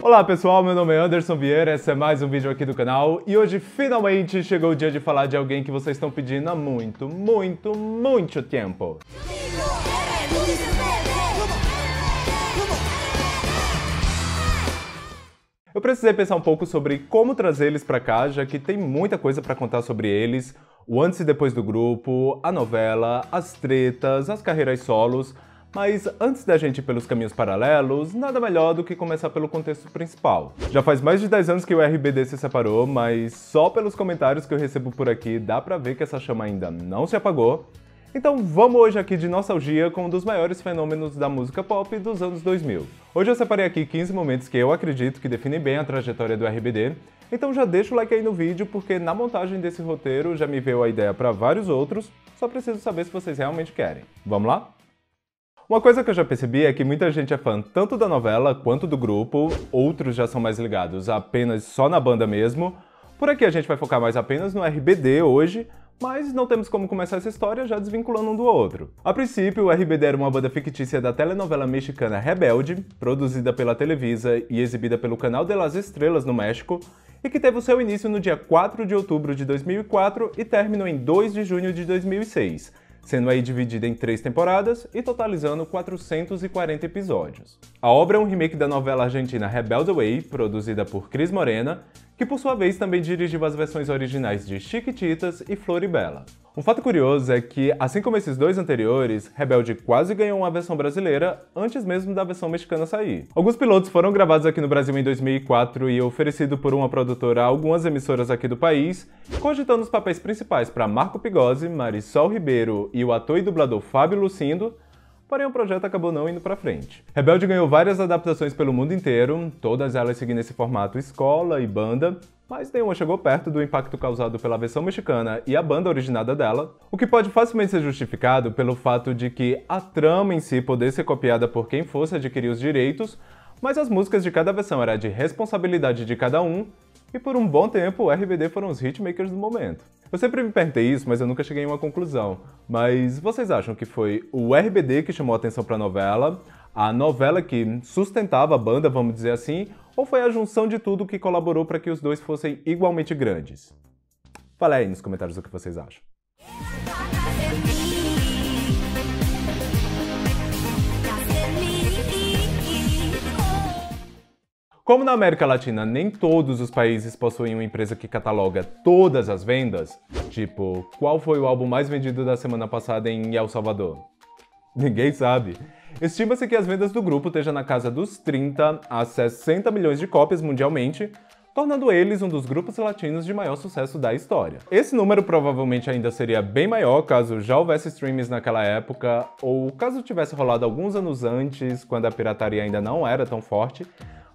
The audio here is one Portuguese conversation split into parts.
Olá pessoal, meu nome é Anderson Vieira, esse é mais um vídeo aqui do canal e hoje finalmente chegou o dia de falar de alguém que vocês estão pedindo há muito tempo. Eu precisei pensar um pouco sobre como trazer eles pra cá, já que tem muita coisa pra contar sobre eles, o antes e depois do grupo, a novela, as tretas, as carreiras solos. Mas antes da gente ir pelos caminhos paralelos, nada melhor do que começar pelo contexto principal. Já faz mais de 10 anos que o RBD se separou, mas só pelos comentários que eu recebo por aqui dá pra ver que essa chama ainda não se apagou. Então vamos hoje aqui de nostalgia com um dos maiores fenômenos da música pop dos anos 2000. Hoje eu separei aqui 15 momentos que eu acredito que definem bem a trajetória do RBD, então já deixa o like aí no vídeo porque na montagem desse roteiro já me veio a ideia pra vários outros, só preciso saber se vocês realmente querem. Vamos lá? Uma coisa que eu já percebi é que muita gente é fã tanto da novela quanto do grupo, outros já são mais ligados apenas só na banda mesmo. Por aqui a gente vai focar mais apenas no RBD hoje, mas não temos como começar essa história já desvinculando um do outro. A princípio, o RBD era uma banda fictícia da telenovela mexicana Rebelde, produzida pela Televisa e exibida pelo Canal de las Estrelas no México, e que teve o seu início no dia 4 de outubro de 2004 e terminou em 2 de junho de 2006. Sendo aí dividida em 3 temporadas e totalizando 440 episódios. A obra é um remake da novela argentina Rebelde Way, produzida por Cris Morena, que por sua vez também dirigiu as versões originais de Chiquititas e Floribela. Um fato curioso é que, assim como esses dois anteriores, Rebelde quase ganhou uma versão brasileira antes mesmo da versão mexicana sair. Alguns pilotos foram gravados aqui no Brasil em 2004 e oferecido por uma produtora a algumas emissoras aqui do país, cogitando os papéis principais para Marco Pigossi, Marisol Ribeiro e o ator e dublador Fábio Lucindo, porém o projeto acabou não indo pra frente. Rebelde ganhou várias adaptações pelo mundo inteiro, todas elas seguindo esse formato escola e banda, mas nenhuma chegou perto do impacto causado pela versão mexicana e a banda originada dela, o que pode facilmente ser justificado pelo fato de que a trama em si poder ser copiada por quem fosse adquirir os direitos, mas as músicas de cada versão era de responsabilidade de cada um, e por um bom tempo o RBD foram os hitmakers do momento. Eu sempre me perguntei isso, mas eu nunca cheguei em uma conclusão. Mas vocês acham que foi o RBD que chamou a atenção para a novela que sustentava a banda, vamos dizer assim, ou foi a junção de tudo que colaborou para que os dois fossem igualmente grandes? Fala aí nos comentários o que vocês acham. Como na América Latina nem todos os países possuem uma empresa que cataloga todas as vendas, tipo, qual foi o álbum mais vendido da semana passada em El Salvador? Ninguém sabe. Estima-se que as vendas do grupo estejam na casa dos 30 a 60 milhões de cópias mundialmente, tornando eles um dos grupos latinos de maior sucesso da história. Esse número provavelmente ainda seria bem maior caso já houvesse streamings naquela época, ou caso tivesse rolado alguns anos antes, quando a pirataria ainda não era tão forte,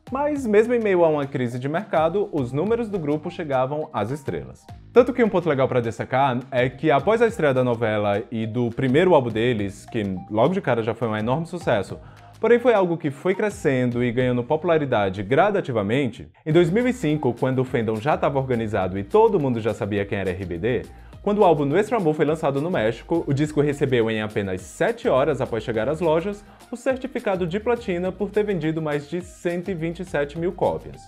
mas mesmo em meio a uma crise de mercado, os números do grupo chegavam às estrelas. Tanto que um ponto legal para destacar é que após a estreia da novela e do primeiro álbum deles, que logo de cara já foi um enorme sucesso, porém foi algo que foi crescendo e ganhando popularidade gradativamente, em 2005, quando o fandom já estava organizado e todo mundo já sabia quem era RBD, quando o álbum Nuestro Amor foi lançado no México, o disco recebeu em apenas 7 horas após chegar às lojas o certificado de platina por ter vendido mais de 127 mil cópias.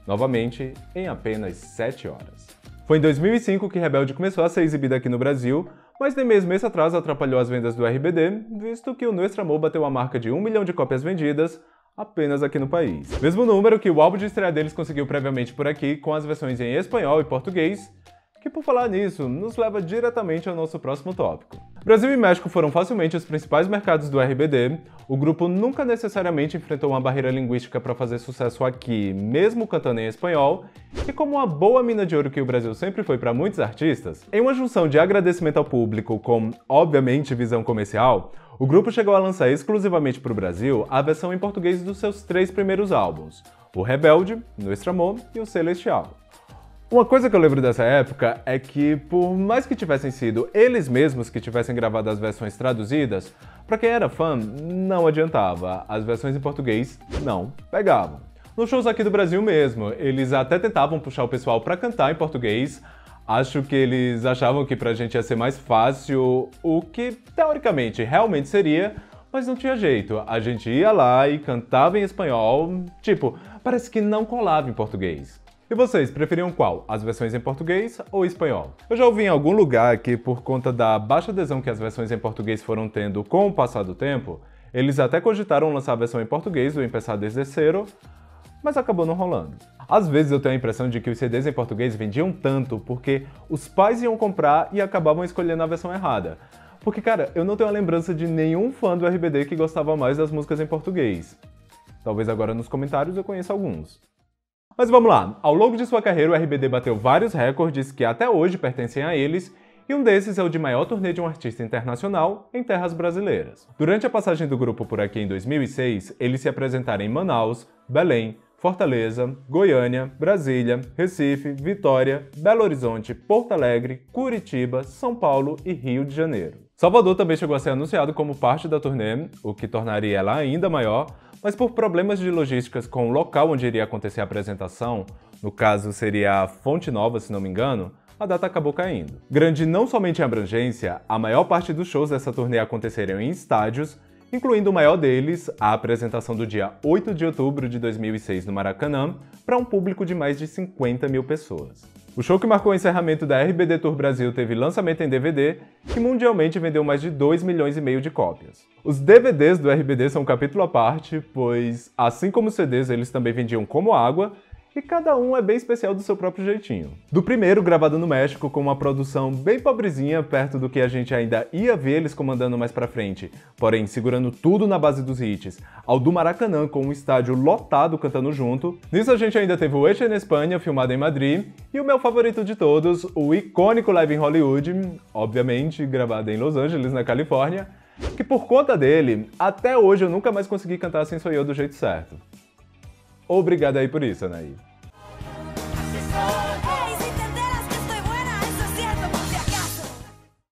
Novamente, em apenas 7 horas. Foi em 2005 que Rebelde começou a ser exibida aqui no Brasil, mas nem mesmo esse atraso atrapalhou as vendas do RBD, visto que o Nuestro Amor bateu a marca de 1 milhão de cópias vendidas apenas aqui no país. Mesmo número que o álbum de estreia deles conseguiu previamente por aqui, com as versões em espanhol e português, que por falar nisso, nos leva diretamente ao nosso próximo tópico. Brasil e México foram facilmente os principais mercados do RBD, o grupo nunca necessariamente enfrentou uma barreira linguística para fazer sucesso aqui, mesmo cantando em espanhol, e como uma boa mina de ouro que o Brasil sempre foi para muitos artistas, em uma junção de agradecimento ao público com, obviamente, visão comercial, o grupo chegou a lançar exclusivamente para o Brasil a versão em português dos seus 3 primeiros álbuns, o Rebelde, Nuestro Amor e o Celestial. Uma coisa que eu lembro dessa época é que, por mais que tivessem sido eles mesmos que tivessem gravado as versões traduzidas, pra quem era fã, não adiantava. As versões em português não pegavam. Nos shows aqui do Brasil mesmo, eles até tentavam puxar o pessoal pra cantar em português. Acho que eles achavam que pra gente ia ser mais fácil, o que teoricamente realmente seria, Mas não tinha jeito, a gente ia lá e cantava em espanhol, tipo, parece que não colava em português. E vocês, preferiam qual? As versões em português ou espanhol? Eu já ouvi em algum lugar que, por conta da baixa adesão que as versões em português foram tendo com o passar do tempo, eles até cogitaram lançar a versão em português do Empezar desde Cero, mas acabou não rolando. Às vezes eu tenho a impressão de que os CDs em português vendiam tanto porque os pais iam comprar e acabavam escolhendo a versão errada. Porque, cara, eu não tenho a lembrança de nenhum fã do RBD que gostava mais das músicas em português. Talvez agora nos comentários eu conheça alguns. Mas vamos lá, ao longo de sua carreira o RBD bateu vários recordes que até hoje pertencem a eles, e um desses é o de maior turnê de um artista internacional em terras brasileiras. Durante a passagem do grupo por aqui em 2006, eles se apresentaram em Manaus, Belém, Fortaleza, Goiânia, Brasília, Recife, Vitória, Belo Horizonte, Porto Alegre, Curitiba, São Paulo e Rio de Janeiro. Salvador também chegou a ser anunciado como parte da turnê, o que tornaria ela ainda maior, mas por problemas de logísticas com o local onde iria acontecer a apresentação, no caso seria a Fonte Nova, se não me engano, a data acabou caindo. Grande não somente em abrangência, a maior parte dos shows dessa turnê aconteceriam em estádios, incluindo o maior deles, a apresentação do dia 8 de outubro de 2006 no Maracanã, para um público de mais de 50 mil pessoas. O show que marcou o encerramento da RBD Tour Brasil teve lançamento em DVD, que mundialmente vendeu mais de 2,5 milhões de cópias. Os DVDs do RBD são um capítulo à parte, pois, assim como os CDs, eles também vendiam como água, e cada um é bem especial do seu próprio jeitinho. Do primeiro, gravado no México, com uma produção bem pobrezinha, perto do que a gente ainda ia ver eles comandando mais pra frente, porém segurando tudo na base dos hits, ao do Maracanã, com um estádio lotado cantando junto. Nisso a gente ainda teve o Eche na Espanha, filmado em Madrid, e o meu favorito de todos, o icônico Live in Hollywood, obviamente gravado em Los Angeles, na Califórnia, que por conta dele, até hoje eu nunca mais consegui cantar Assim Sou Eu do jeito certo. Obrigado aí por isso, Anaí.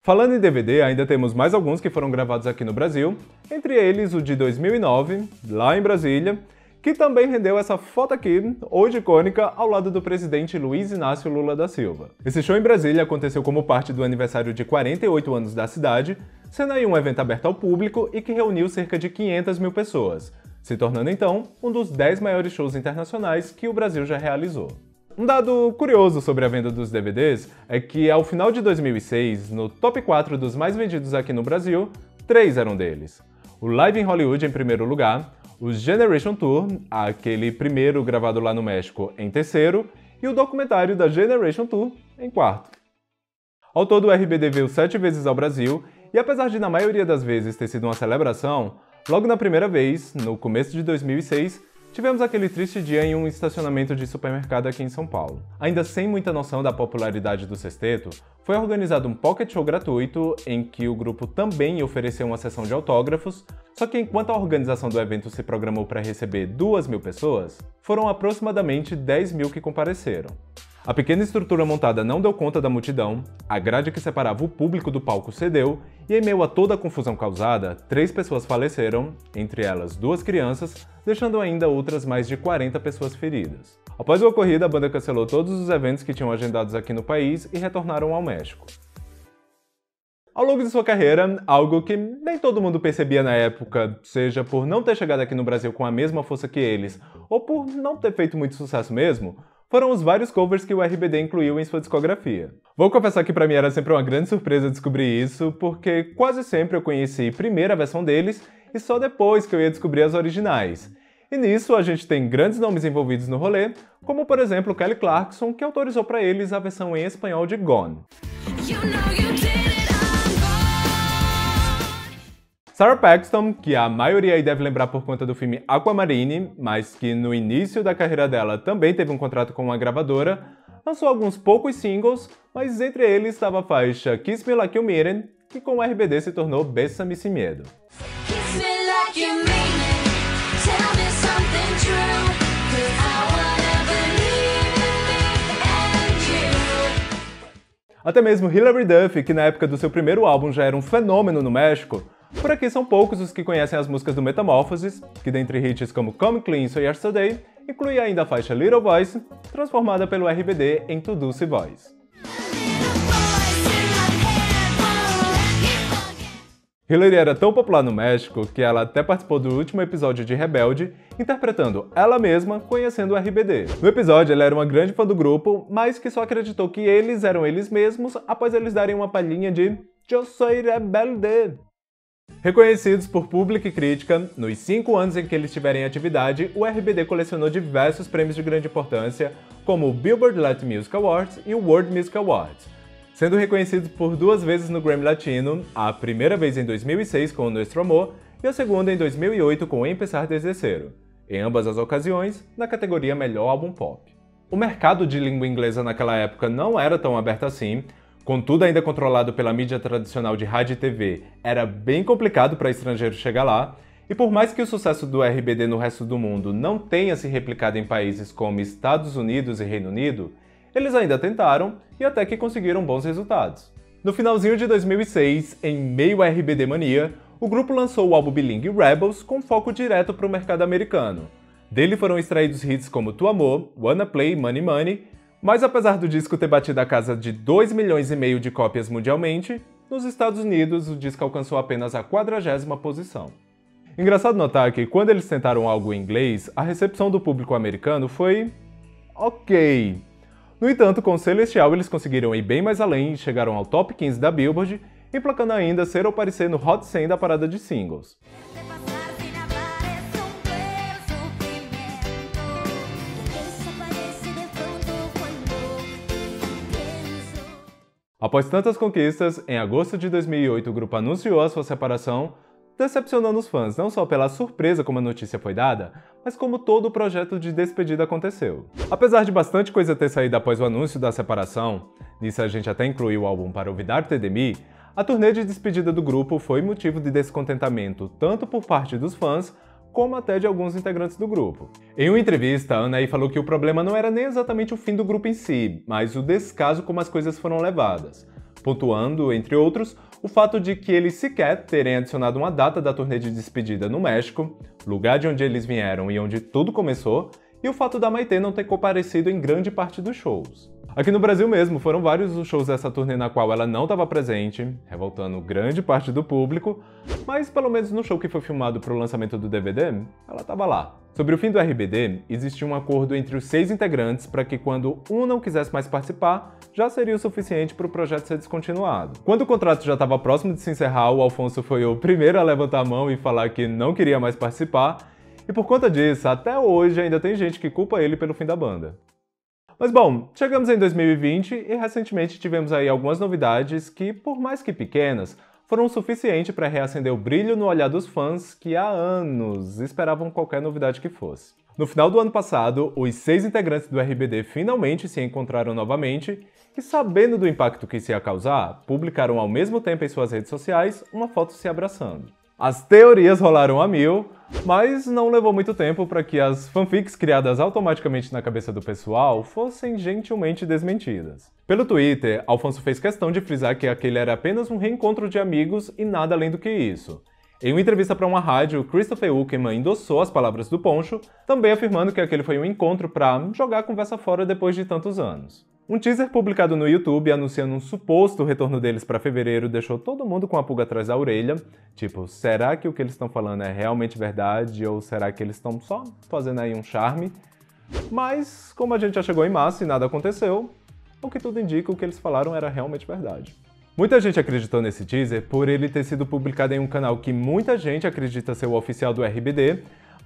Falando em DVD, ainda temos mais alguns que foram gravados aqui no Brasil, entre eles o de 2009, lá em Brasília, que também rendeu essa foto aqui, hoje icônica, ao lado do presidente Luiz Inácio Lula da Silva. Esse show em Brasília aconteceu como parte do aniversário de 48 anos da cidade, sendo aí um evento aberto ao público e que reuniu cerca de 500 mil pessoas, se tornando então um dos 10 maiores shows internacionais que o Brasil já realizou. Um dado curioso sobre a venda dos DVDs é que, ao final de 2006, no top 4 dos mais vendidos aqui no Brasil, 3 eram deles. O Live in Hollywood em primeiro lugar, o Generation Tour, aquele primeiro gravado lá no México, em terceiro, e o documentário da Generation Tour em quarto. Ao todo, o RBD veio 7 vezes ao Brasil, e apesar de na maioria das vezes ter sido uma celebração, logo na primeira vez, no começo de 2006, tivemos aquele triste dia em um estacionamento de supermercado aqui em São Paulo. Ainda sem muita noção da popularidade do sexteto, foi organizado um pocket show gratuito em que o grupo também ofereceu uma sessão de autógrafos, só que enquanto a organização do evento se programou para receber 2.000 pessoas, foram aproximadamente 10.000 que compareceram. A pequena estrutura montada não deu conta da multidão, a grade que separava o público do palco cedeu, e em meio a toda a confusão causada, 3 pessoas faleceram, entre elas 2 crianças, deixando ainda outras mais de 40 pessoas feridas. Após o ocorrido, a banda cancelou todos os eventos que tinham agendados aqui no país e retornaram ao México. Ao longo de sua carreira, algo que nem todo mundo percebia na época, seja por não ter chegado aqui no Brasil com a mesma força que eles, ou por não ter feito muito sucesso mesmo, foram os vários covers que o RBD incluiu em sua discografia. Vou confessar que pra mim era sempre uma grande surpresa descobrir isso, porque quase sempre eu conheci primeiro a versão deles e só depois que eu ia descobrir as originais. E nisso a gente tem grandes nomes envolvidos no rolê, como por exemplo Kelly Clarkson, que autorizou pra eles a versão em espanhol de Gone. Sarah Paxton, que a maioria aí deve lembrar por conta do filme Aquamarine, mas que no início da carreira dela também teve um contrato com uma gravadora, lançou alguns poucos singles, mas entre eles estava a faixa Kiss Me Like You Mean It, que com o RBD se tornou Bésame Sin Miedo. Até mesmo Hilary Duff, que na época do seu primeiro álbum já era um fenômeno no México, por aqui são poucos os que conhecem as músicas do Metamorphosis, que dentre hits como Come Clean So Yesterday, inclui ainda a faixa Little Voice, transformada pelo RBD em To Dulce Voice. Hillary era tão popular no México que ela até participou do último episódio de Rebelde, interpretando ela mesma conhecendo o RBD. No episódio, ela era uma grande fã do grupo, mas que só acreditou que eles eram eles mesmos após eles darem uma palhinha de "Eu sou rebelde". Reconhecidos por público e crítica, nos 5 anos em que eles tiverem atividade, o RBD colecionou diversos prêmios de grande importância, como o Billboard Latin Music Awards e o World Music Awards, sendo reconhecidos por 2 vezes no Grammy Latino, a primeira vez em 2006 com o Nuestro Amor e a segunda em 2008 com Empezar Desde Cero, em ambas as ocasiões na categoria Melhor Álbum Pop. O mercado de língua inglesa naquela época não era tão aberto assim, contudo ainda controlado pela mídia tradicional de rádio e TV, era bem complicado para estrangeiros chegar lá, e por mais que o sucesso do RBD no resto do mundo não tenha se replicado em países como Estados Unidos e Reino Unido, eles ainda tentaram e até que conseguiram bons resultados. No finalzinho de 2006, em meio à RBD mania, o grupo lançou o álbum bilingue Rebels com foco direto para o mercado americano. Dele foram extraídos hits como Tu Amor, Wanna Play, Money Money, mas apesar do disco ter batido a casa de 2,5 milhões de cópias mundialmente, nos Estados Unidos o disco alcançou apenas a 40ª posição. Engraçado notar que quando eles tentaram algo em inglês, a recepção do público americano foi ok. No entanto, com Celestial eles conseguiram ir bem mais além e chegaram ao top 15 da Billboard, emplacando ainda ser ou aparecer no Hot 100 da parada de singles. Após tantas conquistas, em agosto de 2008 o grupo anunciou a sua separação, decepcionando os fãs não só pela surpresa como a notícia foi dada, mas como todo o projeto de despedida aconteceu. Apesar de bastante coisa ter saído após o anúncio da separação, nisso a gente até incluiu o álbum Para Olvidar-te de Mí, a turnê de despedida do grupo foi motivo de descontentamento tanto por parte dos fãs, como até de alguns integrantes do grupo. Em uma entrevista, a Anaí falou que o problema não era nem exatamente o fim do grupo em si, mas o descaso como as coisas foram levadas, pontuando, entre outros, o fato de que eles sequer terem adicionado uma data da turnê de despedida no México, lugar de onde eles vieram e onde tudo começou, e o fato da Maitê não ter comparecido em grande parte dos shows. Aqui no Brasil mesmo, foram vários os shows dessa turnê na qual ela não estava presente, revoltando grande parte do público, mas pelo menos no show que foi filmado para o lançamento do DVD, ela estava lá. Sobre o fim do RBD, existia um acordo entre os 6 integrantes para que quando um não quisesse mais participar, já seria o suficiente para o projeto ser descontinuado. Quando o contrato já estava próximo de se encerrar, o Alfonso foi o primeiro a levantar a mão e falar que não queria mais participar, e por conta disso, até hoje ainda tem gente que culpa ele pelo fim da banda. Mas bom, chegamos em 2020 e recentemente tivemos aí algumas novidades que, por mais que pequenas, foram o suficiente para reacender o brilho no olhar dos fãs que há anos esperavam qualquer novidade que fosse. No final do ano passado, os 6 integrantes do RBD finalmente se encontraram novamente e, sabendo do impacto que isso ia causar, publicaram ao mesmo tempo em suas redes sociais uma foto se abraçando. As teorias rolaram a mil, mas não levou muito tempo para que as fanfics criadas automaticamente na cabeça do pessoal fossem gentilmente desmentidas. Pelo Twitter, Alfonso fez questão de frisar que aquele era apenas um reencontro de amigos e nada além do que isso. Em uma entrevista para uma rádio, Christopher Uckerman endossou as palavras do Poncho, também afirmando que aquele foi um encontro para jogar a conversa fora depois de tantos anos. Um teaser publicado no YouTube anunciando um suposto retorno deles para fevereiro deixou todo mundo com a pulga atrás da orelha, tipo, será que o que eles estão falando é realmente verdade ou será que eles estão só fazendo aí um charme? Mas, como a gente já chegou em março e nada aconteceu, o que tudo indica, o que eles falaram era realmente verdade. Muita gente acreditou nesse teaser por ele ter sido publicado em um canal que muita gente acredita ser o oficial do RBD,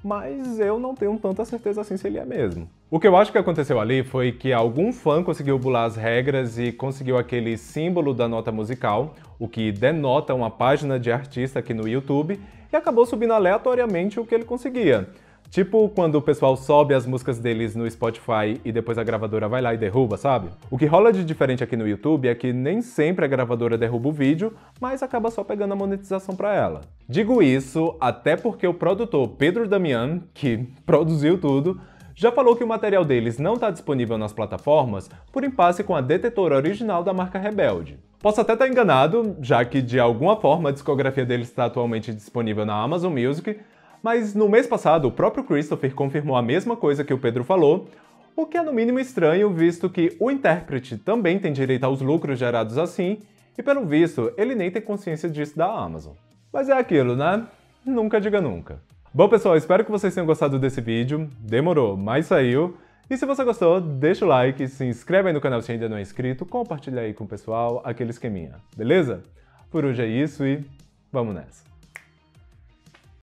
mas eu não tenho tanta certeza assim se ele é mesmo. O que eu acho que aconteceu ali foi que algum fã conseguiu bular as regras e conseguiu aquele símbolo da nota musical, o que denota uma página de artista aqui no YouTube, e acabou subindo aleatoriamente o que ele conseguia. Tipo quando o pessoal sobe as músicas deles no Spotify e depois a gravadora vai lá e derruba, sabe? O que rola de diferente aqui no YouTube é que nem sempre a gravadora derruba o vídeo, mas acaba só pegando a monetização pra ela. Digo isso até porque o produtor Pedro Damian, que produziu tudo, já falou que o material deles não está disponível nas plataformas por impasse com a detetora original da marca Rebelde. Posso até estar enganado, já que de alguma forma a discografia deles está atualmente disponível na Amazon Music, mas no mês passado o próprio Christopher confirmou a mesma coisa que o Pedro falou, o que é no mínimo estranho, visto que o intérprete também tem direito aos lucros gerados assim, e pelo visto ele nem tem consciência disso da Amazon. Mas é aquilo, né? Nunca diga nunca. Bom, pessoal, espero que vocês tenham gostado desse vídeo. Demorou, mas saiu. E se você gostou, deixa o like, se inscreve aí no canal se ainda não é inscrito, compartilha aí com o pessoal, aquele esqueminha, beleza? Por hoje é isso e vamos nessa.